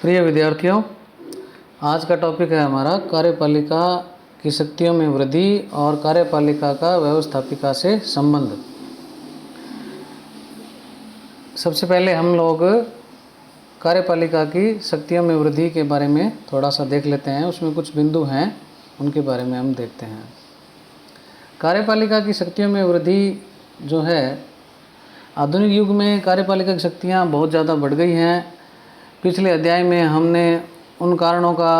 प्रिय विद्यार्थियों, आज का टॉपिक है हमारा कार्यपालिका की शक्तियों में वृद्धि और कार्यपालिका का व्यवस्थापिका से संबंध। सबसे पहले हम लोग कार्यपालिका की शक्तियों में वृद्धि के बारे में थोड़ा सा देख लेते हैं। उसमें कुछ बिंदु हैं, उनके बारे में हम देखते हैं। कार्यपालिका की शक्तियों में वृद्धि जो है, आधुनिक युग में कार्यपालिका की शक्तियाँ बहुत ज़्यादा बढ़ गई हैं। पिछले अध्याय में हमने उन कारणों का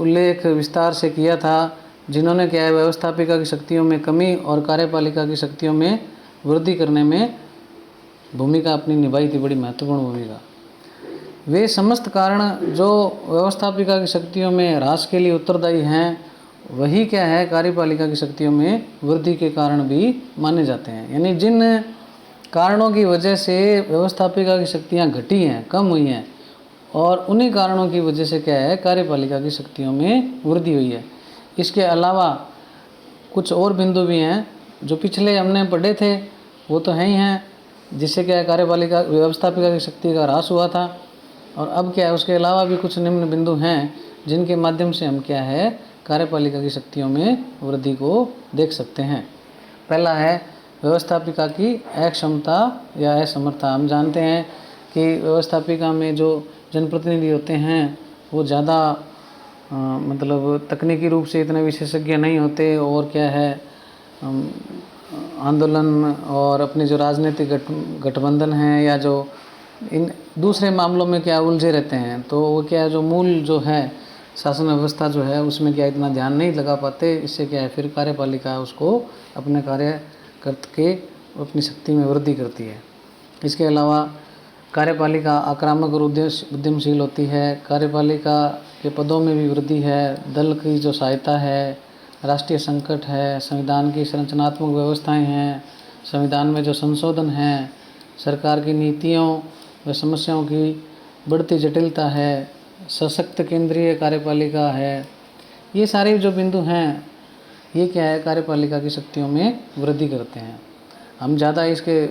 उल्लेख विस्तार से किया था जिन्होंने क्या है व्यवस्थापिका की शक्तियों में कमी और कार्यपालिका की शक्तियों में वृद्धि करने में भूमिका अपनी निभाई थी, बड़ी महत्वपूर्ण भूमिका। वे समस्त कारण जो व्यवस्थापिका की शक्तियों में ह्रास के लिए उत्तरदायी हैं, वही क्या है कार्यपालिका की शक्तियों में वृद्धि के कारण भी माने जाते हैं। यानी जिन कारणों की वजह से व्यवस्थापिका की शक्तियाँ घटी हैं, कम हुई हैं, और उन्हीं कारणों की वजह से क्या है कार्यपालिका की शक्तियों में वृद्धि हुई है। इसके अलावा कुछ और बिंदु भी हैं जो पिछले हमने पढ़े थे, वो तो हैं ही हैं, जिससे क्या है कार्यपालिका व्यवस्थापिका की शक्ति का ह्रास हुआ था। और अब क्या है उसके अलावा भी कुछ निम्न बिंदु हैं जिनके माध्यम से हम क्या है कार्यपालिका की शक्तियों में वृद्धि को देख सकते हैं। पहला है व्यवस्थापिका की अक्षमता या असमर्थता। हम जानते हैं कि व्यवस्थापिका में जो जनप्रतिनिधि होते हैं वो ज़्यादा मतलब तकनीकी रूप से इतने विशेषज्ञ नहीं होते, और क्या है आंदोलन और अपने जो राजनीतिक गठबंधन हैं या जो इन दूसरे मामलों में क्या उलझे रहते हैं, तो वो क्या जो मूल जो है शासन व्यवस्था जो है उसमें क्या इतना ध्यान नहीं लगा पाते। इससे क्या है फिर कार्यपालिका उसको अपने कार्य करके अपनी शक्ति में वृद्धि करती है। इसके अलावा कार्यपालिका आक्रामक और उद्यमशील होती है। कार्यपालिका के पदों में भी वृद्धि है। दल की जो सहायता है, राष्ट्रीय संकट है, संविधान की संरचनात्मक व्यवस्थाएं हैं, संविधान में जो संशोधन हैं, सरकार की नीतियों व समस्याओं की बढ़ती जटिलता है, सशक्त केंद्रीय कार्यपालिका है, ये सारे जो बिंदु हैं ये क्या है कार्यपालिका की शक्तियों में वृद्धि करते हैं। हम ज़्यादा इसके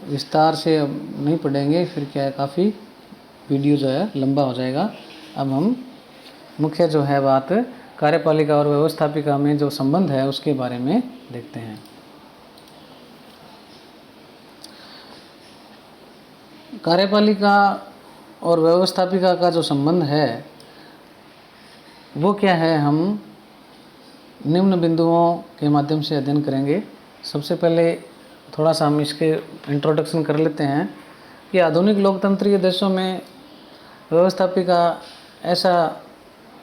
विस्तार से नहीं पढ़ेंगे, फिर क्या है काफ़ी वीडियो जो है लंबा हो जाएगा। अब हम मुख्य जो है बात कार्यपालिका और व्यवस्थापिका में जो संबंध है उसके बारे में देखते हैं। कार्यपालिका और व्यवस्थापिका का जो संबंध है वो क्या है, हम निम्न बिंदुओं के माध्यम से अध्ययन करेंगे। सबसे पहले थोड़ा सा हम इसके इंट्रोडक्शन कर लेते हैं कि आधुनिक लोकतंत्रीय देशों में व्यवस्थापिका ऐसा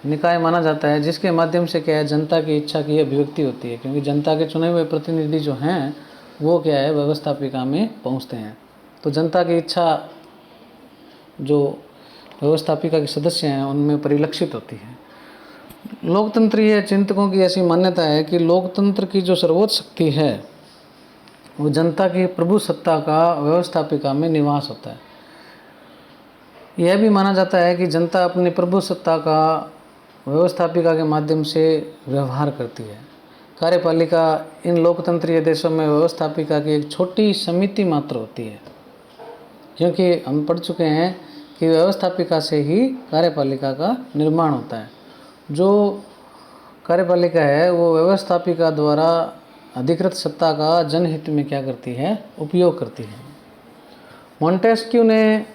निकाय माना जाता है जिसके माध्यम से क्या है जनता की इच्छा की अभिव्यक्ति होती है, क्योंकि जनता के चुने हुए प्रतिनिधि जो हैं वो क्या है व्यवस्थापिका में पहुंचते हैं। तो जनता की इच्छा जो व्यवस्थापिका के सदस्य हैं उनमें परिलक्षित होती है। लोकतंत्रीय चिंतकों की ऐसी मान्यता है कि लोकतंत्र की जो सर्वोच्च शक्ति है वो जनता की प्रभु सत्ता का व्यवस्थापिका में निवास होता है। यह भी माना जाता है कि जनता अपनी प्रभु सत्ता का व्यवस्थापिका के माध्यम से व्यवहार करती है। कार्यपालिका इन लोकतंत्रीय देशों में व्यवस्थापिका की एक छोटी समिति मात्र होती है, क्योंकि हम पढ़ चुके हैं कि व्यवस्थापिका से ही कार्यपालिका का निर्माण होता है। जो कार्यपालिका है वो व्यवस्थापिका द्वारा अधिकृत सत्ता का जनहित में क्या करती है, उपयोग करती है। मॉन्टेस्क्यू ने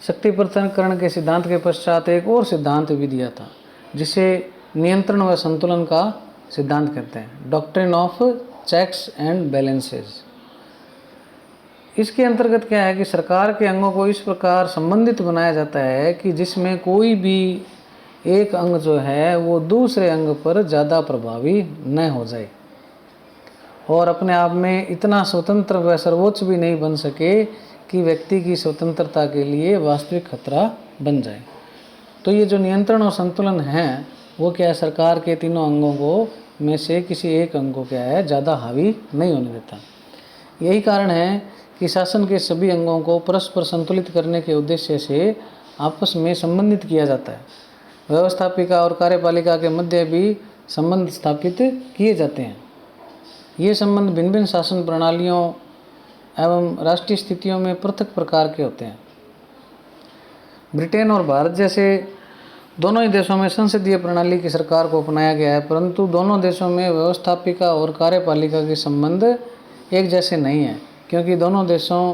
शक्ति पृथक्करण के सिद्धांत के पश्चात एक और सिद्धांत भी दिया था जिसे नियंत्रण व संतुलन का सिद्धांत कहते हैं, doctrine of checks and balances. इसके अंतर्गत क्या है कि सरकार के अंगों को इस प्रकार संबंधित बनाया जाता है कि जिसमें कोई भी एक अंग जो है वो दूसरे अंग पर ज़्यादा प्रभावी न हो जाए और अपने आप में इतना स्वतंत्र व सर्वोच्च भी नहीं बन सके कि व्यक्ति की स्वतंत्रता के लिए वास्तविक खतरा बन जाए। तो ये जो नियंत्रण और संतुलन है वो क्या है सरकार के तीनों अंगों को में से किसी एक अंग को क्या है ज़्यादा हावी नहीं होने देता। यही कारण है कि शासन के सभी अंगों को परस्पर संतुलित करने के उद्देश्य से आपस में संबंधित किया जाता है। व्यवस्थापिका और कार्यपालिका के मध्य भी संबंध स्थापित किए जाते हैं। ये संबंध भिन्न भिन्न शासन प्रणालियों एवं राष्ट्रीय स्थितियों में पृथक प्रकार के होते हैं। ब्रिटेन और भारत जैसे दोनों ही देशों में संसदीय प्रणाली की सरकार को अपनाया गया है, परंतु दोनों देशों में व्यवस्थापिका और कार्यपालिका के संबंध एक जैसे नहीं हैं, क्योंकि दोनों देशों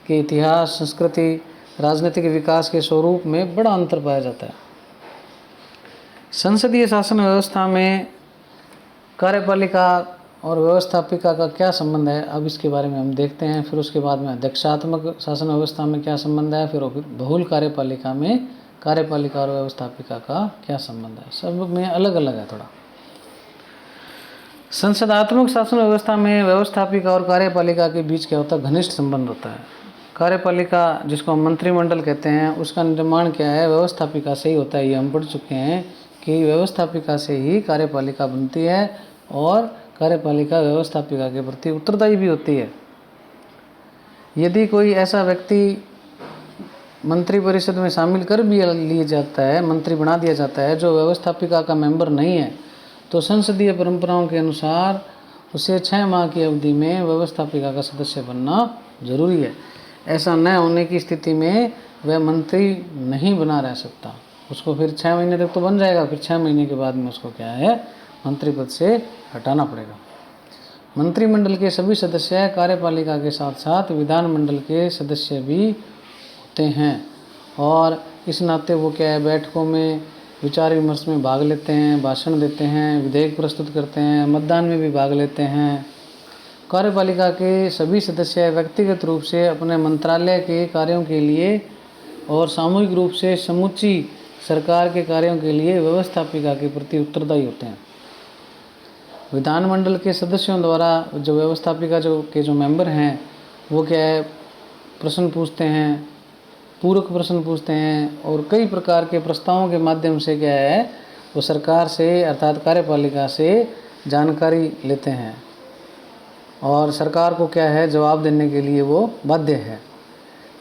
के इतिहास, संस्कृति, राजनीतिक विकास के स्वरूप में बड़ा अंतर पाया जाता है। संसदीय शासन व्यवस्था में कार्यपालिका और व्यवस्थापिका का क्या संबंध है, अब इसके बारे में हम देखते हैं। फिर उसके बाद में अध्यक्षात्मक शासन व्यवस्था में क्या संबंध है, फिर बहुल कार्यपालिका में कार्यपालिका और व्यवस्थापिका का क्या संबंध है, सब में अलग अलग है थोड़ा। संसदात्मक शासन व्यवस्था में व्यवस्थापिका और कार्यपालिका के बीच क्या होता है, घनिष्ठ संबंध होता है। कार्यपालिका, जिसको हम मंत्रिमंडल कहते हैं, उसका निर्माण क्या है, व्यवस्थापिका से ही होता है। ये हम पढ़ चुके हैं कि व्यवस्थापिका से ही कार्यपालिका बनती है और कार्यपालिका व्यवस्थापिका के प्रति उत्तरदायी भी होती है। यदि कोई ऐसा व्यक्ति मंत्रिपरिषद में शामिल कर भी लिया जाता है, मंत्री बना दिया जाता है, जो व्यवस्थापिका का मेंबर नहीं है, तो संसदीय परंपराओं के अनुसार उसे 6 माह की अवधि में व्यवस्थापिका का सदस्य बनना जरूरी है। ऐसा न होने की स्थिति में वह मंत्री नहीं बना रह सकता। उसको फिर 6 महीने तक तो बन जाएगा, फिर 6 महीने के बाद में उसको क्या है, मंत्री पद से हटाना पड़ेगा। मंत्रिमंडल के सभी सदस्य कार्यपालिका के साथ साथ विधानमंडल के सदस्य भी होते हैं, और इस नाते वो क्या है, बैठकों में विचार विमर्श में भाग लेते हैं, भाषण देते हैं, विधेयक प्रस्तुत करते हैं, मतदान में भी भाग लेते हैं। कार्यपालिका के सभी सदस्य व्यक्तिगत रूप से अपने मंत्रालय के कार्यों के लिए और सामूहिक रूप से समूची सरकार के कार्यों के लिए व्यवस्थापिका के प्रति उत्तरदायी होते हैं। विधानमंडल के सदस्यों द्वारा जो व्यवस्थापिका जो मेंबर हैं, वो क्या है, प्रश्न पूछते हैं, पूरक प्रश्न पूछते हैं, और कई प्रकार के प्रस्तावों के माध्यम से क्या है, वो सरकार से अर्थात कार्यपालिका से जानकारी लेते हैं, और सरकार को क्या है, जवाब देने के लिए वो बाध्य है।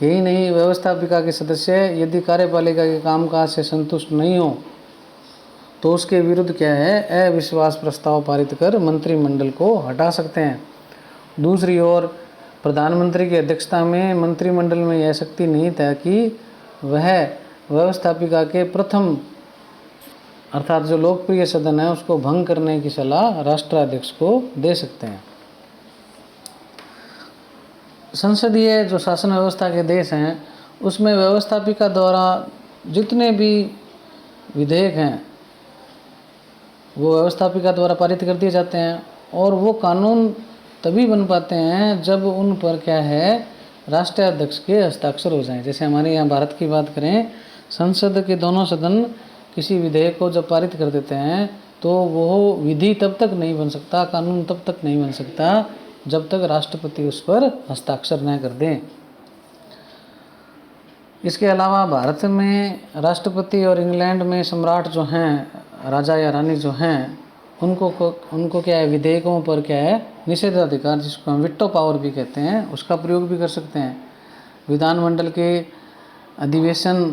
यही नहीं, व्यवस्थापिका के सदस्य यदि कार्यपालिका के कामकाज से संतुष्ट नहीं हो तो उसके विरुद्ध क्या है, अविश्वास प्रस्ताव पारित कर मंत्रिमंडल को हटा सकते हैं। दूसरी ओर प्रधानमंत्री की अध्यक्षता में मंत्रिमंडल में यह शक्ति नहीं था कि वह व्यवस्थापिका के प्रथम अर्थात जो लोकप्रिय सदन है उसको भंग करने की सलाह राष्ट्राध्यक्ष को दे सकते हैं। संसदीय जो शासन व्यवस्था के देश हैं, उसमें व्यवस्थापिका द्वारा जितने भी विधेयक हैं वो व्यवस्थापिका द्वारा पारित कर दिए जाते हैं, और वो कानून तभी बन पाते हैं जब उन पर क्या है, राष्ट्राध्यक्ष के हस्ताक्षर हो जाएं। जैसे हमारे यहाँ भारत की बात करें, संसद के दोनों सदन किसी विधेयक को जब पारित कर देते हैं तो वो विधि तब तक नहीं बन सकता, कानून तब तक नहीं बन सकता जब तक राष्ट्रपति उस पर हस्ताक्षर न कर दें। इसके अलावा भारत में राष्ट्रपति और इंग्लैंड में सम्राट जो हैं, राजा या रानी जो हैं, उनको क्या है, विधेयकों पर क्या है, निषेधाधिकार, जिसको हम विटो पावर भी कहते हैं, उसका प्रयोग भी कर सकते हैं। विधानमंडल के अधिवेशन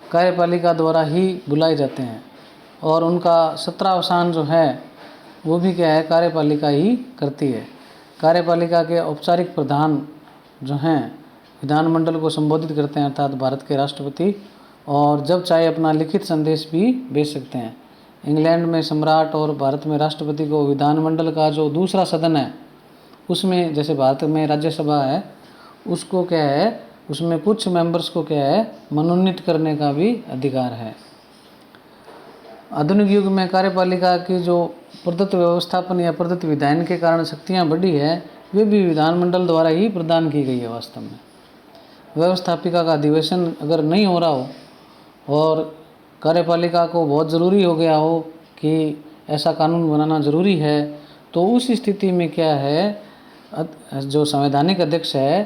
कार्यपालिका द्वारा ही बुलाए जाते हैं, और उनका सत्रावसान जो है वो भी क्या है, कार्यपालिका ही करती है। कार्यपालिका के औपचारिक प्रधान जो हैं विधानमंडल को संबोधित करते हैं, अर्थात भारत के राष्ट्रपति, और जब चाहे अपना लिखित संदेश भी भेज सकते हैं। इंग्लैंड में सम्राट और भारत में राष्ट्रपति को विधानमंडल का जो दूसरा सदन है उसमें, जैसे भारत में राज्यसभा है, उसको क्या है, उसमें कुछ मेंबर्स को क्या है, मनोनीत करने का भी अधिकार है। आधुनिक युग में कार्यपालिका की जो प्रदत्त व्यवस्थापन या प्रदत्त विधायन के कारण शक्तियाँ बढ़ी है, वे भी विधानमंडल द्वारा ही प्रदान की गई है। वास्तव में व्यवस्थापिका का अधिवेशन अगर नहीं हो रहा हो और कार्यपालिका को बहुत ज़रूरी हो गया हो कि ऐसा कानून बनाना ज़रूरी है, तो उस स्थिति में क्या है, जो संवैधानिक अध्यक्ष है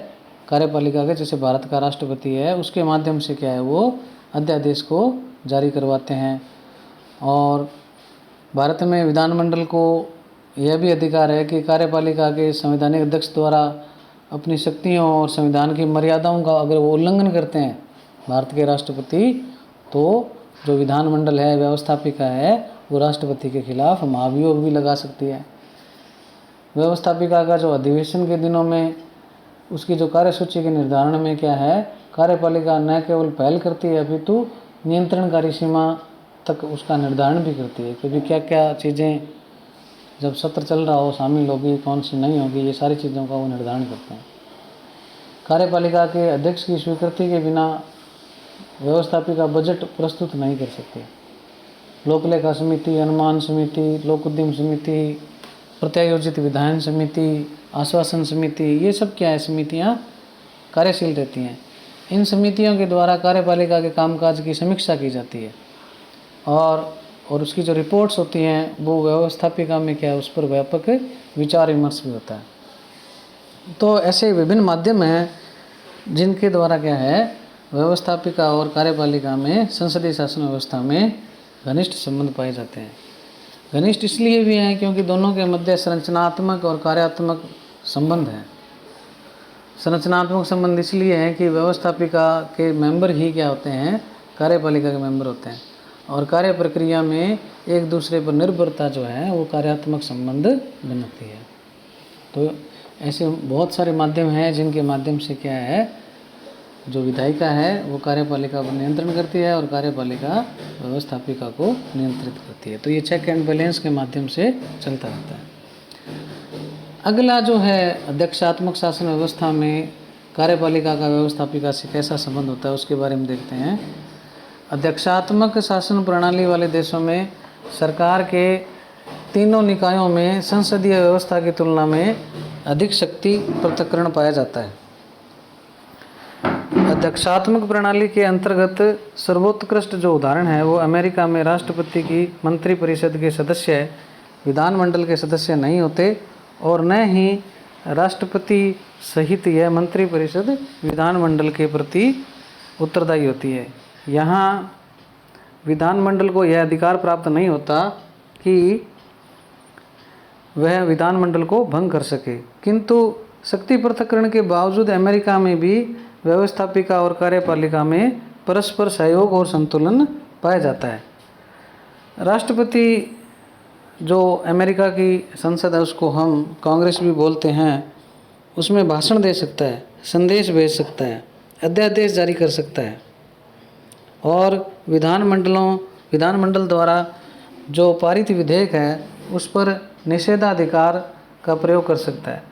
कार्यपालिका के, जैसे भारत का राष्ट्रपति है, उसके माध्यम से क्या है, वो अध्यादेश को जारी करवाते हैं। और भारत में विधानमंडल को यह भी अधिकार है कि कार्यपालिका के संवैधानिक अध्यक्ष द्वारा अपनी शक्तियों और संविधान की मर्यादाओं का अगर वो उल्लंघन करते हैं भारत के राष्ट्रपति, तो जो विधानमंडल है, व्यवस्थापिका है, वो राष्ट्रपति के खिलाफ महाभियोग भी लगा सकती है। व्यवस्थापिका का जो अधिवेशन के दिनों में उसकी जो कार्यसूची के निर्धारण में क्या है, कार्यपालिका न केवल पहल करती है अपितु नियंत्रणकारी सीमा तक उसका निर्धारण भी करती है, क्योंकि क्या क्या चीज़ें जब सत्र चल रहा हो शामिल होगी, कौन सी नहीं होगी, ये सारी चीज़ों का वो निर्धारण करते हैं। कार्यपालिका के अध्यक्ष की स्वीकृति के बिना व्यवस्थापिका बजट प्रस्तुत नहीं कर सकते। लोकलेखा समिति, अनुमान समिति, लोक उद्यम समिति, प्रत्यायोजित विधायन समिति, आश्वासन समिति, ये सब क्या है, समितियाँ कार्यशील रहती हैं। इन समितियों के द्वारा कार्यपालिका के कामकाज की समीक्षा की जाती है और उसकी जो रिपोर्ट्स होती हैं वो व्यवस्थापिका में क्या है, उस पर व्यापक विचार विमर्श भी होता है। तो ऐसे विभिन्न माध्यम हैं जिनके द्वारा क्या है, व्यवस्थापिका और कार्यपालिका में संसदीय शासन व्यवस्था में घनिष्ठ संबंध पाए जाते हैं। घनिष्ठ इसलिए भी हैं क्योंकि दोनों के मध्य संरचनात्मक और कार्यात्मक संबंध है। संरचनात्मक संबंध इसलिए है कि व्यवस्थापिका के मेंबर ही क्या होते हैं, कार्यपालिका के मेंबर होते हैं, और कार्य प्रक्रिया में एक दूसरे पर निर्भरता जो है वो कार्यात्मक संबंध बनाती है। तो ऐसे बहुत सारे माध्यम हैं जिनके माध्यम से क्या है, जो विधायिका है वो कार्यपालिका पर नियंत्रण करती है और कार्यपालिका व्यवस्थापिका को नियंत्रित करती है। तो ये चेक एंड बैलेंस के माध्यम से चलता रहता है। अगला जो है, अध्यक्षात्मक शासन व्यवस्था में कार्यपालिका का व्यवस्थापिका से कैसा संबंध होता है उसके बारे में देखते हैं। अध्यक्षात्मक शासन प्रणाली वाले देशों में सरकार के तीनों निकायों में संसदीय व्यवस्था की तुलना में अधिक शक्ति पृथक्करण पाया जाता है। अध्यक्षात्मक प्रणाली के अंतर्गत सर्वोत्कृष्ट जो उदाहरण है वो अमेरिका में राष्ट्रपति की मंत्रिपरिषद के सदस्य विधानमंडल के सदस्य नहीं होते और न ही राष्ट्रपति सहित यह मंत्रिपरिषद विधानमंडल के प्रति उत्तरदायी होती है। यहाँ विधानमंडल को यह अधिकार प्राप्त नहीं होता कि वह विधानमंडल को भंग कर सके, किंतु शक्ति पृथक्करण के बावजूद अमेरिका में भी व्यवस्थापिका और कार्यपालिका में परस्पर सहयोग और संतुलन पाया जाता है। राष्ट्रपति जो अमेरिका की संसद है उसको हम कांग्रेस भी बोलते हैं, उसमें भाषण दे सकता है, संदेश भेज सकता है, अध्यादेश जारी कर सकता है और विधानमंडल द्वारा जो पारित विधेयक है उस पर निषेधाधिकार का प्रयोग कर सकता है।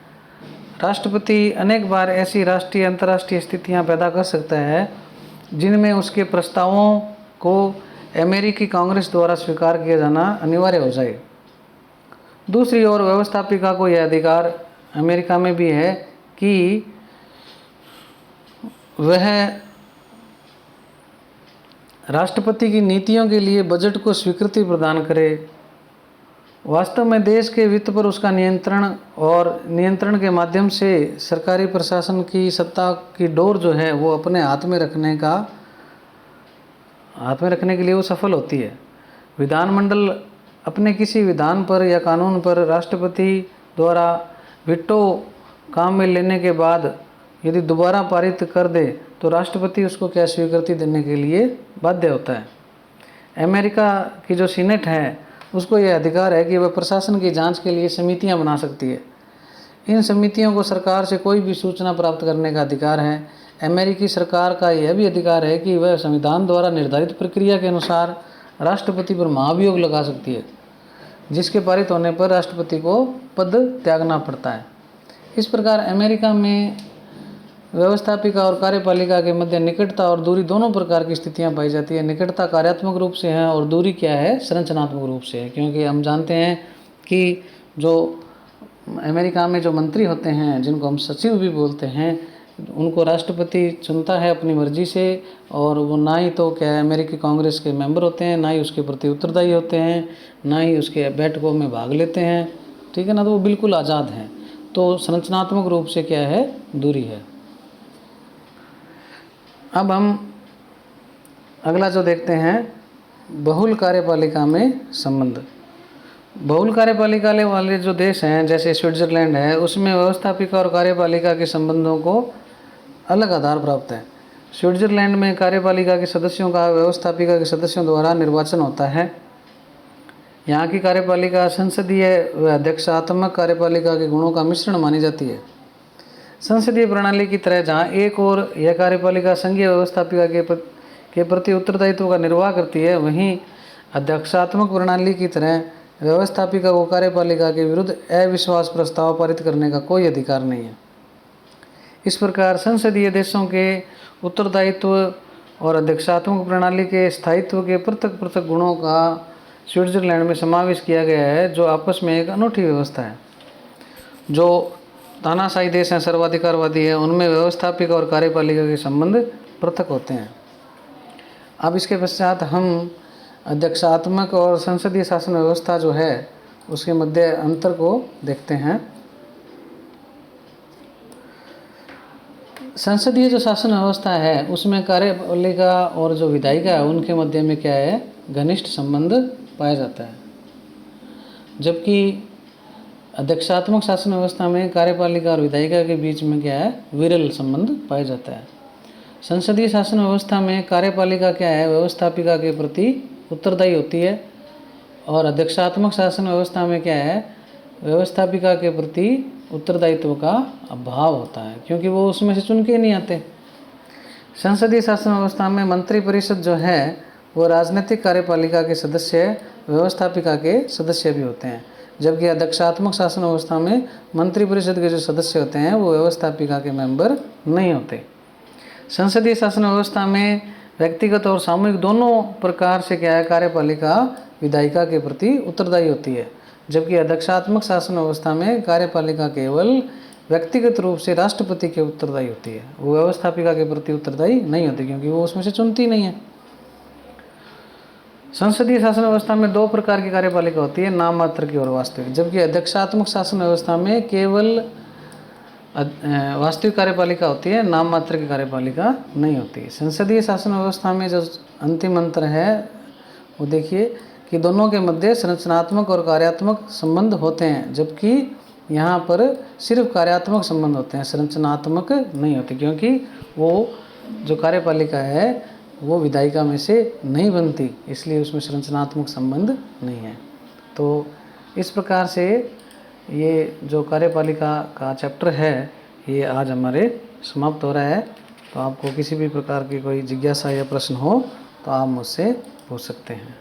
राष्ट्रपति अनेक बार ऐसी राष्ट्रीय अंतर्राष्ट्रीय स्थितियां पैदा कर सकता है जिनमें उसके प्रस्तावों को अमेरिकी कांग्रेस द्वारा स्वीकार किया जाना अनिवार्य हो जाए। दूसरी ओर व्यवस्थापिका को यह अधिकार अमेरिका में भी है कि वह राष्ट्रपति की नीतियों के लिए बजट को स्वीकृति प्रदान करे। वास्तव में देश के वित्त पर उसका नियंत्रण के माध्यम से सरकारी प्रशासन की सत्ता की डोर जो है वो अपने हाथ में रखने के लिए वो सफल होती है। विधानमंडल अपने किसी विधान पर या कानून पर राष्ट्रपति द्वारा वीटो काम में लेने के बाद यदि दोबारा पारित कर दे तो राष्ट्रपति उसको क्या स्वीकृति देने के लिए बाध्य होता है। अमेरिका की जो सीनेट है उसको यह अधिकार है कि वह प्रशासन की जांच के लिए समितियां बना सकती है। इन समितियों को सरकार से कोई भी सूचना प्राप्त करने का अधिकार है। अमेरिकी सरकार का यह भी अधिकार है कि वह संविधान द्वारा निर्धारित प्रक्रिया के अनुसार राष्ट्रपति पर महाभियोग लगा सकती है, जिसके पारित होने पर राष्ट्रपति को पद त्यागना पड़ता है। इस प्रकार अमेरिका में व्यवस्थापिका और कार्यपालिका के मध्य निकटता और दूरी दोनों प्रकार की स्थितियां पाई जाती है। निकटता कार्यात्मक रूप से है और दूरी क्या है, संरचनात्मक रूप से है, क्योंकि हम जानते हैं कि जो अमेरिका में जो मंत्री होते हैं जिनको हम सचिव भी बोलते हैं, उनको राष्ट्रपति चुनता है अपनी मर्जी से और वो ना ही तो क्या है अमेरिकी कांग्रेस के मेंबर होते हैं, ना ही उसके प्रति उत्तरदायी होते हैं, ना ही उसके बैठकों में भाग लेते हैं, ठीक है ना। तो वो बिल्कुल आज़ाद हैं। तो संरचनात्मक रूप से क्या है, दूरी है। अब हम अगला जो देखते हैं, बहुल कार्यपालिका में संबंध। बहुल कार्यपालिका वाले जो देश हैं जैसे स्विट्जरलैंड है, उसमें व्यवस्थापिका और कार्यपालिका के संबंधों को अलग आधार प्राप्त है। स्विट्जरलैंड में कार्यपालिका के सदस्यों का व्यवस्थापिका के सदस्यों द्वारा निर्वाचन होता है। यहाँ की कार्यपालिका संसदीय व अध्यक्षात्मक कार्यपालिका के गुणों का मिश्रण मानी जाती है। संसदीय प्रणाली की तरह जहाँ एक और यह कार्यपालिका संघीय व्यवस्थापिका के प्रति उत्तरदायित्व का निर्वाह करती है, वहीं अध्यक्षात्मक प्रणाली की तरह व्यवस्थापिका को कार्यपालिका के विरुद्ध अविश्वास प्रस्ताव पारित करने का कोई अधिकार नहीं है। इस प्रकार संसदीय देशों के उत्तरदायित्व और अध्यक्षात्मक प्रणाली के स्थायित्व के पृथक पृथक गुणों का स्विट्जरलैंड में समावेश किया गया है, जो आपस में एक अनूठी व्यवस्था है। जो तानाशाही देश हैं, सर्वाधिकारवादी है, उनमें व्यवस्थापिका और कार्यपालिका के संबंध पृथक होते हैं। अब इसके पश्चात हम अध्यक्षात्मक और संसदीय शासन व्यवस्था जो है उसके मध्य अंतर को देखते हैं। संसदीय जो शासन व्यवस्था है उसमें कार्यपालिका और जो विधायिका है उनके मध्य में क्या है, घनिष्ठ संबंध पाया जाता है, जबकि अध्यक्षात्मक शासन व्यवस्था में कार्यपालिका और विधायिका के बीच में क्या है, विरल संबंध पाया जाता है। संसदीय शासन व्यवस्था में कार्यपालिका क्या है, व्यवस्थापिका के प्रति उत्तरदायी होती है, और अध्यक्षात्मक शासन व्यवस्था में क्या है, व्यवस्थापिका के प्रति उत्तरदायित्व का अभाव होता है, क्योंकि वो उसमें से चुन के नहीं आते। संसदीय शासन व्यवस्था में मंत्रिपरिषद जो है वो राजनीतिक कार्यपालिका के सदस्य, व्यवस्थापिका के सदस्य भी होते हैं, जबकि अध्यक्षात्मक शासन व्यवस्था में मंत्रिपरिषद के जो सदस्य होते हैं वो व्यवस्थापिका के मेंबर नहीं होते। संसदीय शासन व्यवस्था में व्यक्तिगत और सामूहिक दोनों प्रकार से क्या है, कार्यपालिका विधायिका के प्रति उत्तरदायी होती है, जबकि अध्यक्षात्मक शासन व्यवस्था में कार्यपालिका केवल व्यक्तिगत रूप से राष्ट्रपति के उत्तरदायी होती है, वो व्यवस्थापिका के प्रति उत्तरदायी नहीं होती, क्योंकि वो उसमें से चुनती नहीं है। संसदीय शासन व्यवस्था में दो प्रकार की कार्यपालिका होती है, नाम मात्र की और वास्तविक, जबकि अध्यक्षात्मक शासन व्यवस्था में केवल वास्तविक कार्यपालिका होती है, नाम मात्र की कार्यपालिका नहीं होती। संसदीय शासन व्यवस्था में जो अंतिम अंतर है वो देखिए कि दोनों के मध्य संरचनात्मक और कार्यात्मक संबंध होते हैं, जबकि यहाँ पर सिर्फ कार्यात्मक संबंध होते हैं, संरचनात्मक नहीं होते, क्योंकि वो जो कार्यपालिका है वो विधायिका में से नहीं बनती, इसलिए उसमें संरचनात्मक संबंध नहीं है। तो इस प्रकार से ये जो कार्यपालिका का चैप्टर है ये आज हमारे समाप्त हो रहा है। तो आपको किसी भी प्रकार की कोई जिज्ञासा या प्रश्न हो तो आप मुझसे पूछ सकते हैं।